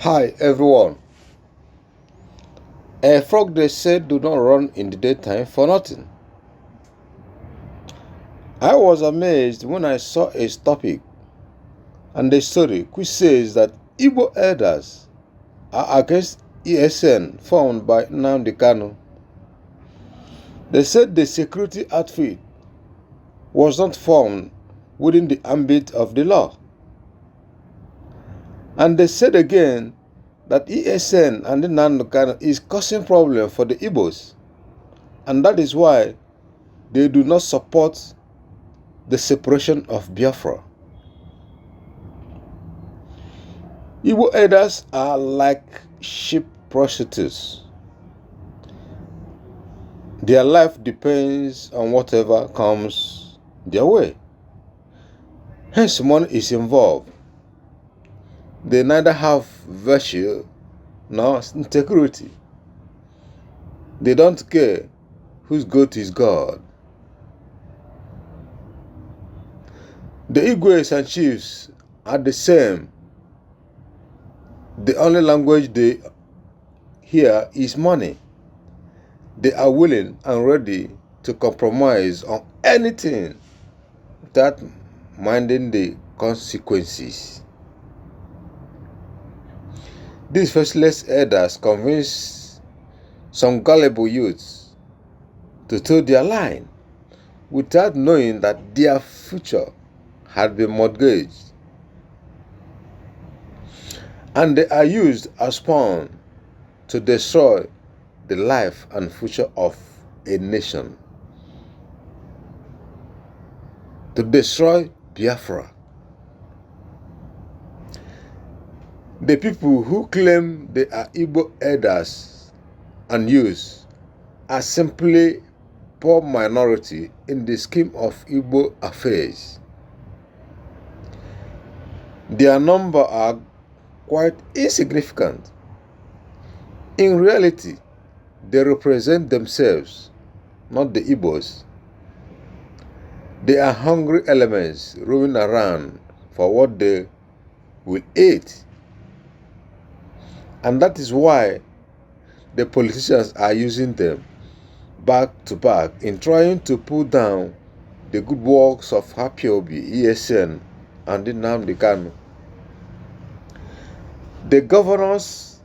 Hi everyone. A frog they said do not run in the daytime for nothing. I was amazed when I saw a topic and a story which says that Igbo elders are against ESN formed by Nnamdi Kanu. They said the security outfit was not formed within the ambit of the law. And they said again that ESN and the Nnamdi Kanu is causing problem for the Igbos, and that is why they do not support the separation of Biafra. Igbo elders are like sheep prostitutes. Their life depends on whatever comes their way. Hence, money is involved. They neither have virtue nor integrity. They don't care whose goat is God. The Igwes and chiefs are the same. The only language they hear is money. They are willing and ready to compromise on anything without minding the consequences. These faceless elders convince some gullible youths to toe their line without knowing that their future had been mortgaged, and they are used as pawn to destroy the life and future of a nation, to destroy Biafra. The people who claim they are Igbo elders and youths are simply poor minority in the scheme of Igbo affairs. Their number are quite insignificant. In reality, they represent themselves, not the Igbos. They are hungry elements roaming around for what they will eat. And that is why the politicians are using them back to back in trying to pull down the good works of Hapiobi, ESN, and Nnamdi Kanu. The governors,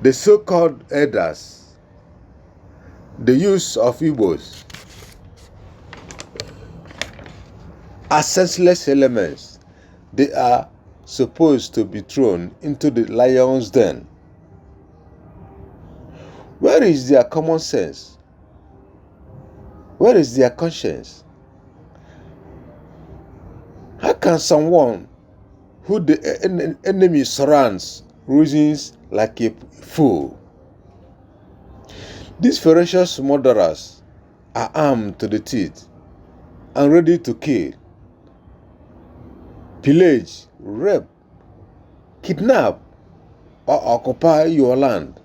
the so-called elders, the youths of Igbos are senseless elements. They are supposed to be thrown into the lion's den. Where is their common sense? Where is their conscience? How can someone who the enemy surrounds reasons like a fool? These ferocious murderers are armed to the teeth and ready to kill, pillage, rape, kidnap, or occupy your land.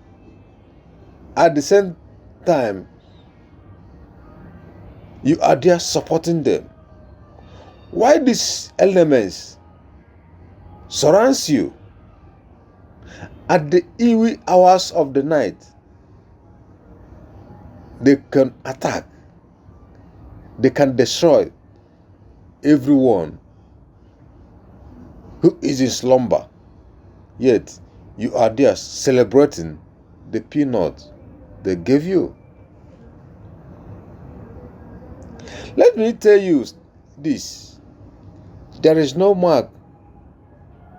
At the same time, you are there supporting them. Why these elements surrounds you at the wee hours of the night? They can attack. They can destroy everyone who is in slumber. Yet you are there celebrating the peanut they gave you. Let me tell you this. There is no mark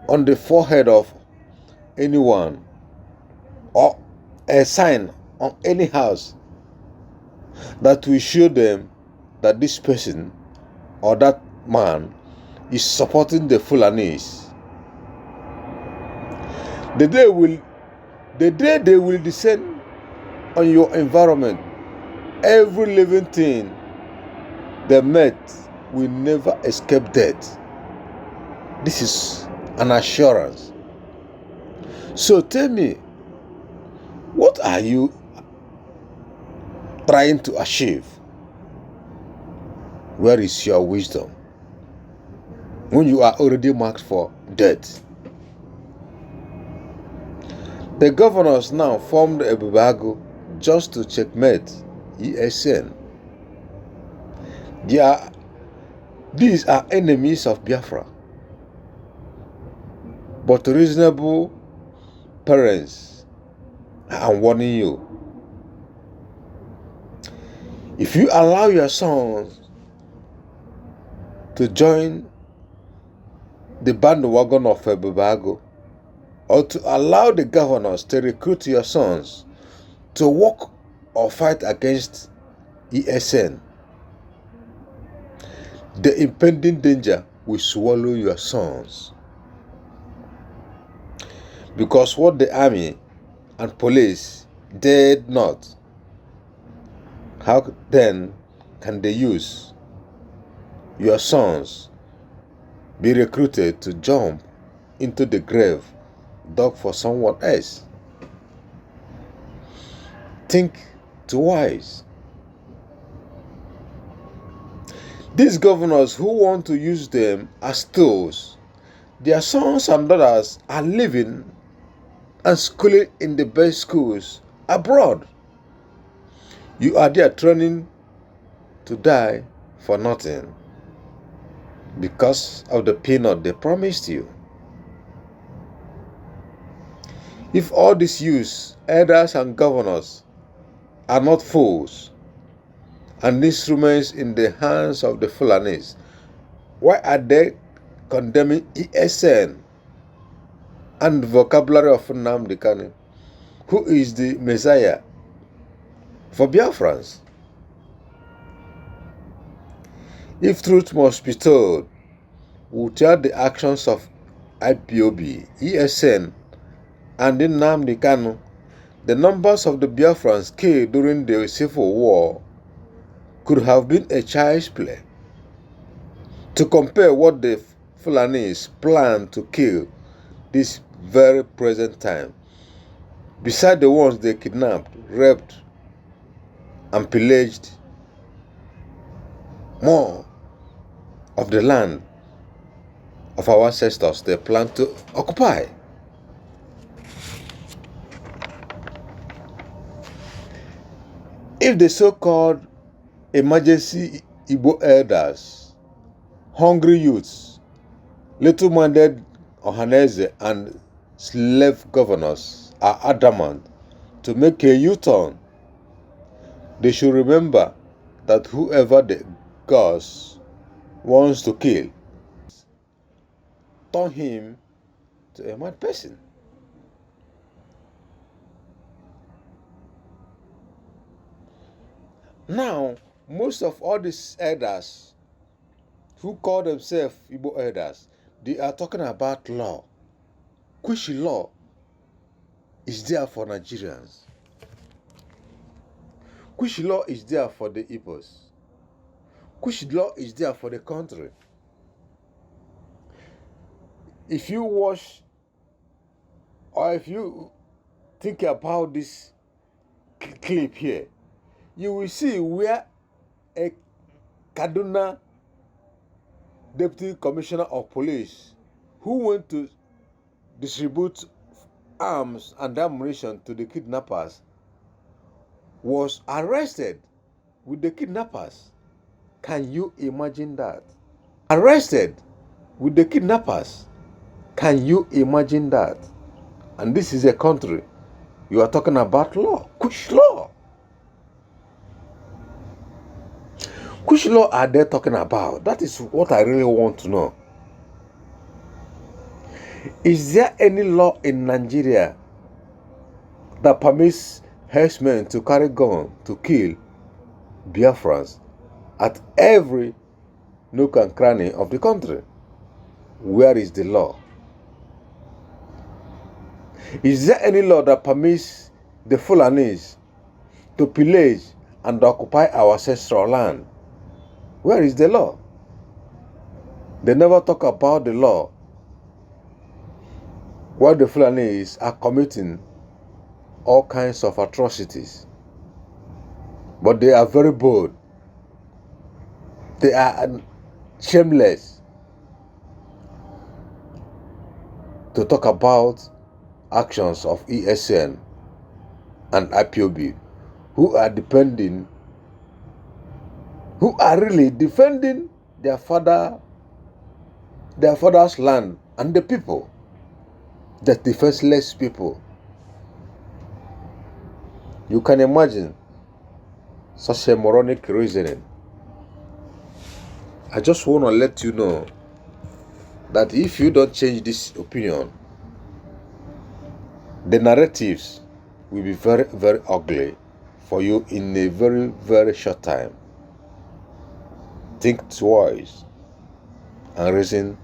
on the forehead of anyone or a sign on any house that will show them that this person or that man is supporting the Fulanis. The day they will descend on your environment, every living thing they met will never escape death. This is an assurance. So tell me, what are you trying to achieve? Where is your wisdom when you are already marked for death? The governors now formed a Bibago just to checkmate ESN. These are enemies of Biafra. But reasonable parents, I'm warning you. If you allow your sons to join the bandwagon of a Bibago, or to allow the governors to recruit your sons to work or fight against ESN, the impending danger will swallow your sons. Because what the army and police did not, how then can they use your sons be recruited to jump into the grave dug for someone else? Think twice. These governors who want to use them as tools, their sons and daughters are living and schooling in the best schools abroad. You are there training to die for nothing because of the peanut they promised you. If all these youths, elders and governors are not fools and instruments in the hands of the Fulanis, why are they condemning ESN and the vocabulary of Nnamdi Kanu, who is the Messiah for Biafrans? If truth must be told, without the actions of IPOB, ESN, and Nnamdi Kanu, the numbers of the Biafrans killed during the Civil War could have been a child's play. To compare what the Fulanis plan to kill this very present time, beside the ones they kidnapped, raped, and pillaged more of the land of our ancestors they plan to occupy. If the so-called emergency Igbo elders, hungry youths, little-minded Ohanese and slave governors are adamant to make a U-turn, they should remember that whoever the gods wants to kill, turn him to a mad person. Now, most of all these elders who call themselves Igbo elders, they are talking about law. Which law is there for Nigerians? Which law is there for the Igbos? Which law is there for the country? If you watch or if you think about this clip here, you will see where a Kaduna Deputy Commissioner of Police who went to distribute arms and ammunition to the kidnappers was arrested with the kidnappers. Can you imagine that? Arrested with the kidnappers. Can you imagine that? And this is a country. You are talking about law. Which law? Which law are they talking about? That is what I really want to know. Is there any law in Nigeria that permits herdsmen to carry gun to kill Biafrans at every nook and cranny of the country? Where is the law? Is there any law that permits the Fulanis to pillage and occupy our ancestral land? Where is the law? They never talk about the law while the Fulanis are committing all kinds of atrocities. But they are very bold. They are shameless to talk about actions of ESN and IPOB, who are really defending their father's land and the people, the defenseless people. You can imagine such a moronic reasoning. I just want to let you know that if you don't change this opinion, the narratives will be very, very ugly for you in a very, very short time. Think twice and reason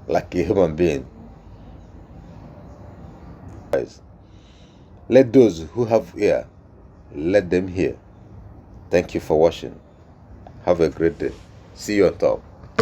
like a human being. Let those who have ear, let them hear. Thank you for watching. Have a great day. See you on top.